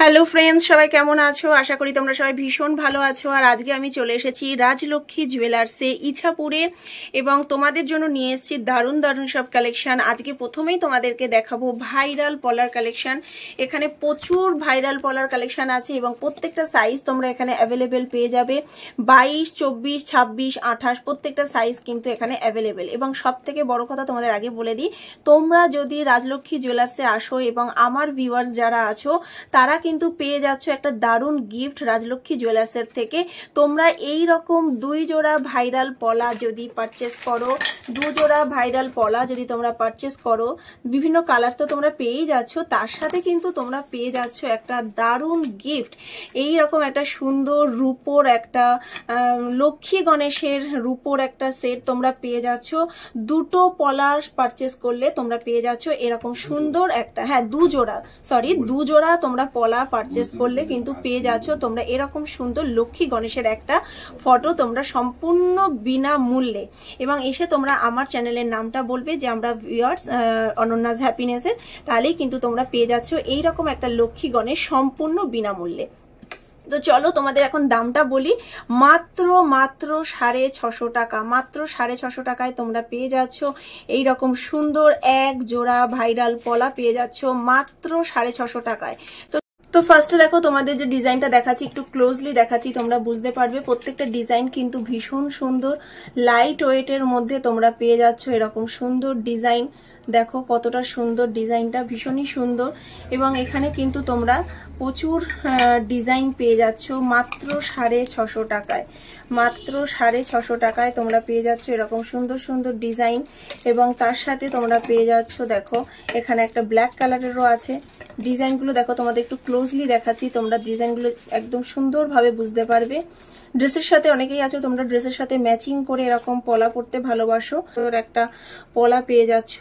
Hello friends, সবাই কেমন আছো? আশা করি তোমরা সবাই ভীষণ ভালো আছো। আর আজকে আমি চলে এসেছি রাজলক্ষ্মী জুয়েলার্সে ইছাপুরে এবং তোমাদের জন্য নিয়ে এসেছি দারুণ দারুণ সব কালেকশন। আজকে প্রথমেই তোমাদেরকে দেখাবো ভাইরাল পলার কালেকশন। এখানে প্রচুর ভাইরাল পলার কালেকশন আছে এবং প্রত্যেকটা সাইজ তোমরা এখানে অ্যাভেলেবেল পেয়ে যাবে। 22, 24, 26, 28 প্রত্যেকটা সাইজ কিন্তু এখানে অ্যাভেলেবেল। এবং সব থেকে বড় কথা তোমাদের আগে বলে দিই, তোমরা যদি রাজলক্ষ্মী জুয়েলার্সে আসো এবং আমার ভিউয়ার্স যারা আছো তারা কিন্তু পেয়ে যাচ্ছ একটা দারুণ গিফট রাজলক্ষ্মী জুয়েলার্সের থেকে। তোমরা এই রকম 2 জোড়া ভাইরাল পলা যদি পারচেস করো, 2 জোড়া ভাইরাল পলা যদি তোমরা পারচেস করো, বিভিন্ন কালার তো তোমরা পেয়েই যাচ্ছ, তার সাথে কিন্তু তোমরা পেয়ে যাচ্ছ একটা দারুণ গিফট। এই রকম একটা সুন্দর রূপোর একটা লক্ষ্মী গণেশের রূপোর একটা সেট তোমরা পেয়ে যাচ্ছ। 2টো পলা পারচেস করলে তোমরা পেয়ে যাচ্ছ এরকম সুন্দর একটা, 2 জোড়া তোমরা পলা পারচেস করলে কিন্তু পেয়ে যাচ্ছ তোমরা এরকম সুন্দর লক্ষ্মী গণেশের একটা ফটো তোমরা সম্পূর্ণ বিনামূল্যে। এবং এসে তোমরা আমার চ্যানেলের নামটা বলবে যে আমরা ভিউয়ার্স অনন্যাস হ্যাপিনেসের, তাহলেই কিন্তু তোমরা পেয়ে যাচ্ছ এইরকম একটা লক্ষ্মী গণেশ সম্পূর্ণ বিনামূল্যে। তো চলো তোমাদের এখন দামটা বলি। মাত্র 650 টাকা, মাত্র 650 টাকায় তোমরা পেয়ে যাচ্ছ এইরকম সুন্দর এক জোড়া ভাইরাল পলা পেয়ে যাচ্ছ মাত্র 650 টাকায়। তো ফার্স্টে দেখো তোমাদের যে ডিজাইনটা দেখাচ্ছি, একটু ক্লোজলি দেখাচ্ছি, তোমরা বুঝতে পারবে। প্রত্যেকটা ডিজাইন কিন্তু ভীষণ সুন্দর, লাইট ওয়েটের মধ্যে তোমরা পেয়ে যাচ্ছ এরকম সুন্দর ডিজাইন। দেখো কতটা সুন্দর ডিজাইনটা, ভীষণই সুন্দর। এবং এখানে কিন্তু তোমরা প্রচুর ডিজাইন পেয়ে যাচ্ছ মাত্র 650 টাকায়। মাত্র 650 টাকায় তোমরা পেয়ে যাচ্ছ এরকম সুন্দর সুন্দর ডিজাইন। এবং তার সাথে তোমরা পেয়ে যাচ্ছ, দেখো এখানে একটা ব্ল্যাক কালারেরও আছে। ডিজাইনগুলো দেখো, তোমাদের একটু ক্লোজলি দেখাচ্ছি, তোমরা ডিজাইনগুলো একদম সুন্দরভাবে বুঝতে পারবে। ড্রেসের সাথে অনেকেই আছো তোমরা ড্রেসের সাথে ম্যাচিং করে এরকম পলা পরতে ভালোবাসো, তোর একটা পলা পেয়ে যাচ্ছ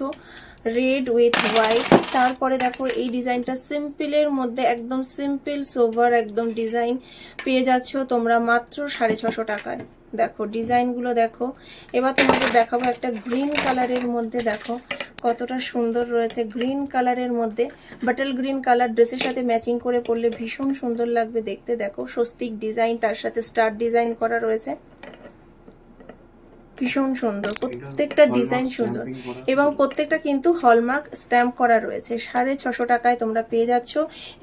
রেড উইথ হোয়াইট। তারপরে দেখো এই ডিজাইনটা সিম্পলের মধ্যে, একদম সিম্পল সোভার একদম ডিজাইন পেয়ে যাচ্ছ তোমরা মাত্র 650 টাকায়। দেখো ডিজাইনগুলো দেখো। এবার তোমাদের দেখাবো একটা গ্রিন কালারের মধ্যে, দেখো কতটা সুন্দর রয়েছে গ্রিন কালারের মধ্যে। বাটল গ্রিন কালার ড্রেসের সাথে ম্যাচিং করে পরলে ভীষণ সুন্দর লাগবে দেখতে। দেখো স্বস্তিক ডিজাইন, তার সাথে স্টার ডিজাইন করা রয়েছে, ভীষণ সুন্দর। প্রত্যেকটা ডিজাইন সুন্দর এবং প্রত্যেকটা কিন্তু হলমার্ক স্ট্যাম্প করা রয়েছে। 650 টাকায় তোমরা পেয়ে যাচ্ছ।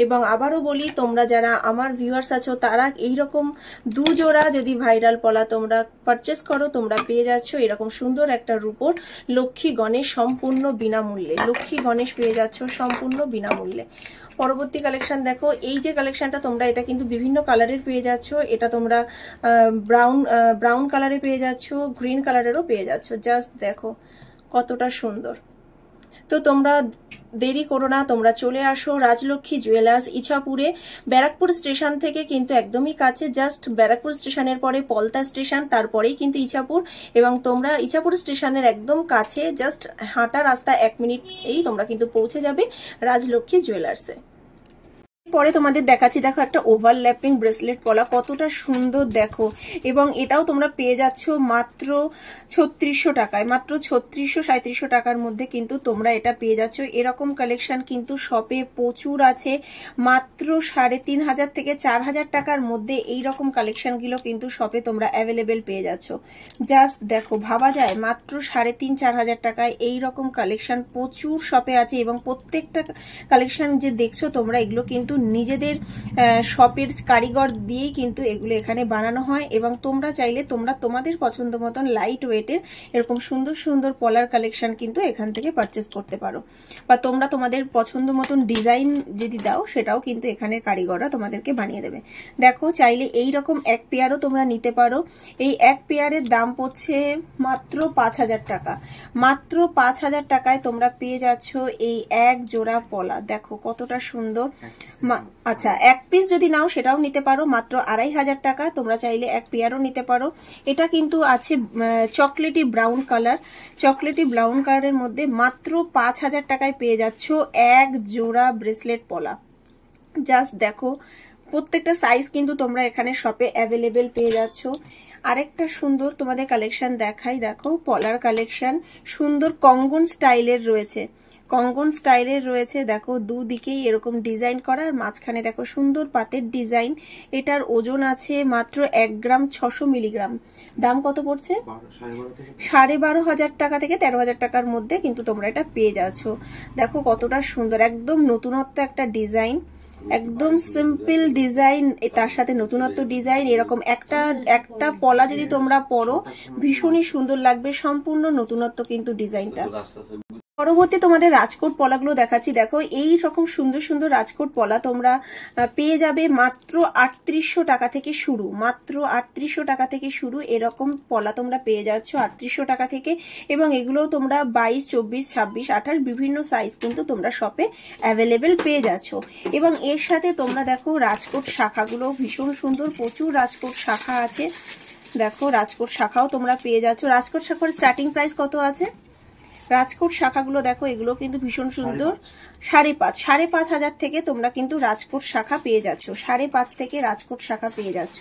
এবং আবারও বলি, তোমরা যারা আমার ভিউয়ার্স আছো তারা এইরকম 2 জোড়া যদি ভাইরাল পলা তোমরা পারচেস করো, তোমরা পেয়ে যাচ্ছ এরকম সুন্দর একটা রূপোর লক্ষ্মী গণেশ সম্পূর্ণ বিনামূল্যে। লক্ষ্মী গণেশ পেয়ে যাচ্ছ সম্পূর্ণ বিনামূল্যে। পরবর্তী কালেকশন দেখো, এই যে কালেকশনটা তোমরা এটা কিন্তু বিভিন্ন কালারের পেয়ে যাচ্ছ। এটা তোমরা ব্রাউন কালারে পেয়ে যাচ্ছ, গ্রিন কালারেরও পেয়ে যাচ্ছ। জাস্ট দেখো কতটা সুন্দর। তো তোমরা দেরি করো না, তোমরা চলে আসো রাজলক্ষ্মী জুয়েলার্স ইছাপুরে। ব্যারাকপুর স্টেশন থেকে কিন্তু একদমই কাছে, জাস্ট ব্যারাকপুর স্টেশনের পরে পলতা স্টেশন, তারপরেই কিন্তু ইছাপুর। এবং তোমরা ইছাপুর স্টেশনের একদম কাছে, জাস্ট হাঁটা রাস্তা 1 মিনিটেই তোমরা কিন্তু পৌঁছে যাবে রাজলক্ষ্মী জুয়েলার্সে। পরে তোমাদের দেখাচ্ছি, দেখো একটা ওভারল্যাপিং ব্রেসলেট পলা কতটা সুন্দর দেখো। এবং এটাও তোমরা পেয়ে যাচ্ছ মাত্র 3600 টাকায়। মাত্র 3600-3700 টাকার মধ্যে কিন্তু তোমরা এটা পেয়ে যাচ্ছ। এরকম কালেকশন কিন্তু শপে প্রচুর আছে। মাত্র 3500 থেকে 4000 টাকার মধ্যে এইরকম কালেকশনগুলো কিন্তু শপে তোমরা অ্যাভেলেবেল পেয়ে যাচ্ছ। জাস্ট দেখো, ভাবা যায় মাত্র 3500-4000 টাকায় এইরকম কালেকশন প্রচুর শপে আছে। এবং প্রত্যেকটা কালেকশন যে দেখছো তোমরা, এগুলো কিন্তু নিজেদের শপের কারিগর দিয়েই কিন্তু এগুলো এখানে বানানো হয়। এবং তোমরা চাইলে তোমরা তোমাদের পছন্দ মতন লাইট ওয়েটের এরকম সুন্দর সুন্দর পলার কালেকশন কিন্তু এখান থেকে পারচেস করতে পারো। বা তোমরা তোমাদের পছন্দ মতন ডিজাইন যদি দাও, সেটাও কিন্তু এখানে কারিগররা তোমাদেরকে বানিয়ে দেবে। দেখো চাইলে এই রকম এক পেয়ারও তোমরা নিতে পারো। এই এক পেয়ারের দাম পড়ছে মাত্র 5000 টাকা। মাত্র 5000 টাকায় তোমরা পেয়ে যাচ্ছ এই এক জোড়া পলা। দেখো কতটা সুন্দর। আচ্ছা, এক পিস যদি নাও সেটাও নিতে পারো মাত্র 2500 টাকা। তোমরা চাইলে এক পেয়ারও নিতে পারো। এটা কিন্তু আছে chocolatey brown colour. Chocolatey brown কালারের মধ্যে মাত্র 5000 টাকায় পেয়ে যাচ্ছ এক জোড়া ব্রেসলেট পলা। জাস্ট দেখো প্রত্যেকটা সাইজ কিন্তু তোমরা এখানে শপে অ্যাভেলেবেল পেয়ে যাচ্ছ। আরেকটা সুন্দর তোমাদের কালেকশন দেখাই, দেখো পলার কালেকশন সুন্দর কঙ্গন স্টাইলের রয়েছে। কঙ্গন স্টাইলের রয়েছে, দেখো দুদিকেই এরকম ডিজাইন করা, আর মাঝখানে দেখো সুন্দর পাতের ডিজাইন। এটার ওজন আছে মাত্র 1 গ্রাম 600 মিলিগ্রাম। দাম কত পড়ছে? 12,500 টাকা থেকে 13,000 টাকার মধ্যে কিন্তু তোমরা এটা পেয়ে যাচ্ছ। দেখো কতটা সুন্দর, একদম নতুনত্ব একটা ডিজাইন, একদম সিম্পল ডিজাইন, তার সাথে নতুনত্ব ডিজাইন। এরকম একটা পলা যদি তোমরা পরো ভীষণই সুন্দর লাগবে, সম্পূর্ণ নতুনত্ব কিন্তু ডিজাইনটা। পরবর্তী তোমাদের রাজকোট পলাগুলো দেখাচ্ছি। দেখো এই রকম সুন্দর সুন্দর রাজকোট পলা তোমরা পেয়ে যাবে মাত্র 3800 টাকা থেকে শুরু, মাত্র 3800 টাকা থেকে শুরু। এরকম পলা তোমরা পেয়ে যাচ্ছ 3800 টাকা থেকে, এবং এগুলো তোমরা 22, 24, 26, 28 বিভিন্ন সাইজ কিন্তু তোমরা শপে অ্যাভেলেবেল পেয়ে যাচ্ছ। এবং এর সাথে তোমরা দেখো রাজকোট শাখাগুলো ভীষণ সুন্দর, প্রচুর রাজকোট শাখা আছে। দেখো রাজকোট শাখাও তোমরা পেয়ে যাচ্ছ। রাজকোট শাখার স্টার্টিং প্রাইস কত আছে? রাজকোট শাখাগুলো দেখো, এগুলো কিন্তু ভীষণ সুন্দর, 5,500 থেকে তোমরা কিন্তু রাজকোট শাখা পেয়ে যাচ্ছ, 5,500 থেকে রাজকোট শাখা পেয়ে যাচ্ছ,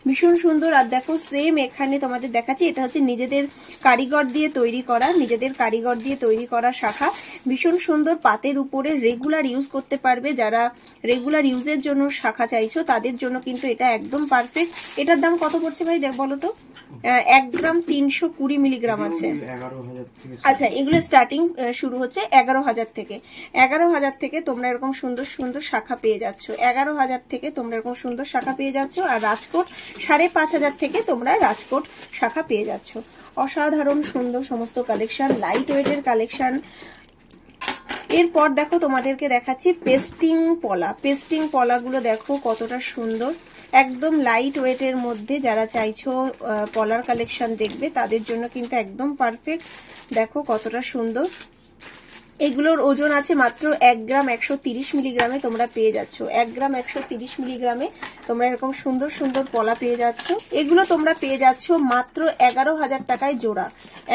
ভীষণ সুন্দর। আর দেখো সেম এখানে তোমাদের দেখাচ্ছি, এটা হচ্ছে নিজেদের কারিগর দিয়ে তৈরি করা শাখা, ভীষণ সুন্দর পাতের উপরে রেগুলার ইউজ করতে পারবে। যারা রেগুলার ইউজের জন্য শাখা চাইছো তাদের জন্য কিন্তু এটা একদম পারফেক্ট। এটার দাম কত পড়ছে ভাই বলো তো? 1 গ্রাম 320 মিলিগ্রাম আছে। আচ্ছা, এগুলো স্টার্টিং শুরু হচ্ছে 11,000 থেকে। 11,000 থেকে তোমরা এরকম সুন্দর সুন্দর শাখা পেয়ে যাচ্ছ, 11,000 থেকে তোমরা এরকম সুন্দর শাখা পেয়ে যাচ্ছ। আর রাজকোট 5,500 থেকে তোমরা রাজকোট শাখা পেয়ে যাচ্ছ। অসাধারণ সুন্দর সমস্ত কালেকশন, লাইট ওয়েটের কালেকশন। এরপর দেখো তোমাদেরকে দেখাচ্ছি পেস্টিং পলাগুলো দেখো কতটা সুন্দর, একদম লাইট ওয়েটের মধ্যে। যারা চাইছো পলার কালেকশন দেখবে তাদের জন্য কিন্তু একদম পারফেক্ট। দেখো কতটা সুন্দর, এগুলোর ওজন আছে মাত্র 1 গ্রাম 130 মিলিগ্রামে তোমরা পেয়ে যাচ্ছ। 1 গ্রাম 130 মিলিগ্রামে তোমরা এরকম সুন্দর সুন্দর পলা পেয়ে যাচ্ছ। এগুলো তোমরা পেয়ে যাচ্ছ মাত্র 11,000 টাকায় জোড়া।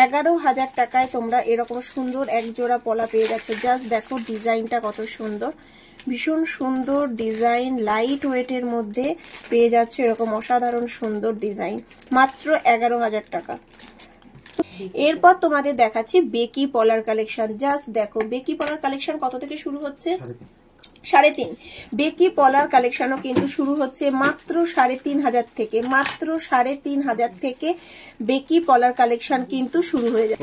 11,000 টাকায় তোমরা এরকম সুন্দর এক জোড়া পলা পেয়ে যাচ্ছ। জাস্ট দেখো ডিজাইনটা কত সুন্দর, ভীষণ সুন্দর ডিজাইন, লাইট ওয়েটের মধ্যে পেয়ে যাচ্ছ এরকম অসাধারণ সুন্দর ডিজাইন, মাত্র 11,000 টাকা। এরপর তোমাদের দেখাচ্ছি বেকি পলার কালেকশন। জাস্ট দেখো বেকি পলার কালেকশন কত থেকে শুরু হচ্ছে? 3.5। বেকি পলার কালেকশনও কিন্তু শুরু হচ্ছে মাত্র 3,500 থেকে, মাত্র 3,500 থেকে বেকি পলার কালেকশন কিন্তু শুরু হয়ে যায়।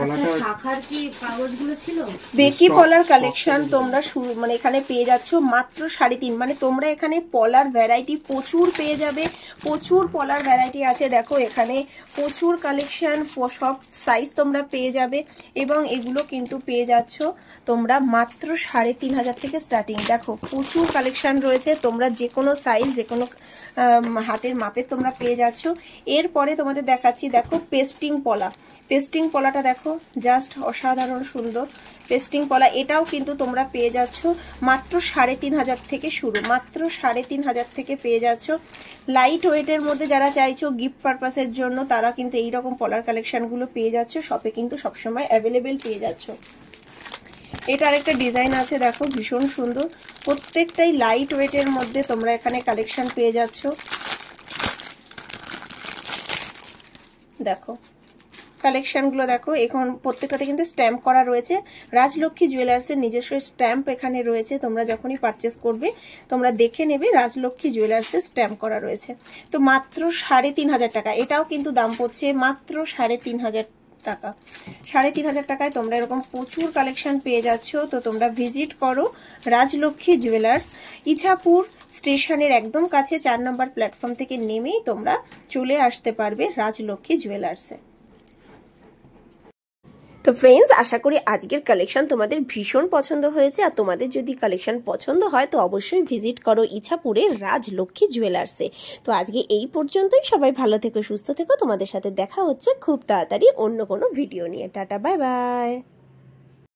বেকি পলার কালেকশন তোমরা মানে এখানে পেয়ে যাচ্ছ মাত্র 3.5, মানে তোমরা এখানে পলার ভ্যারাইটি প্রচুর পেয়ে যাবে, প্রচুর পলার ভ্যারাইটি আছে। দেখো এখানে প্রচুর কালেকশন, সব সাইজ তোমরা পেয়ে যাবে, এবং এগুলো কিন্তু পেয়ে যাচ্ছ তোমরা মাত্র 3,500 থেকে স্টার্টিং। দেখো প্রচুর কালেকশন রয়েছে, তোমরা যে কোনো সাইজ যে কোনো হাতের মাপের তোমরা পেয়ে যাচ্ছ। এরপরে তোমাদের দেখাচ্ছি দেখো পেস্টিং পলাটা দেখো, জাস্ট অসাধারণ সুন্দর পেস্টিং পলা। এটাও কিন্তু তোমরা পেয়ে যাচ্ছ মাত্র 3,500 থেকে শুরু, মাত্র 3,500 থেকে পেয়ে যাচ্ছ। লাইট ওয়েটের মধ্যে যারা চাইছো গিফট পারপাসের জন্য তারা কিন্তু এইরকম পলার কালেকশনগুলো পেয়ে যাচ্ছ, শপে কিন্তু সবসময় অ্যাভেলেবেল পেয়ে যাচ্ছ। এটার একটা ডিজাইন আছে দেখো, ভীষণ সুন্দর, প্রত্যেকটাই লাইট ওয়েটের মধ্যে তোমরা এখানে কালেকশন পেয়ে যাচ্ছ। দেখো কালেকশনগুলো দেখো, এখন প্রত্যেকটাতে কিন্তু স্ট্যাম্প করা রয়েছে। রাজলক্ষ্মী জুয়েলার্সের নিজস্ব স্ট্যাম্প এখানে রয়েছে, তোমরা যখনই পারচেস করবে তোমরা দেখে নেবে রাজলক্ষ্মী জুয়েলার্সের স্ট্যাম্প করা রয়েছে। তো মাত্র 3,500 টাকা, এটাও কিন্তু দাম পড়ছে মাত্র 3,500 টাকা। 3,500 টাকায় তোমরা এরকম প্রচুর কালেকশন পেয়ে যাচ্ছ। তো তোমরা ভিজিট করো রাজলক্ষ্মী জুয়েলার্স, ইছাপুর স্টেশনের একদম কাছে 4 নম্বর প্ল্যাটফর্ম থেকে নেমেই তোমরা চলে আসতে পারবে রাজলক্ষ্মী জুয়েলার্সে। তো ফ্রেন্ডস, আশা করি আজকের কালেকশন তোমাদের ভীষণ পছন্দ হয়েছে। আর তোমাদের যদি কালেকশন পছন্দ হয় তো অবশ্যই ভিজিট করো ইছাপুরের রাজলক্ষ্মী জুয়েলার্সে। তো আজকে এই পর্যন্তই, সবাই ভালো থেকো, সুস্থ থেকো। তোমাদের সাথে দেখা হচ্ছে খুব তাড়াতাড়ি অন্য কোনো ভিডিও নিয়ে। Tata, bye bye.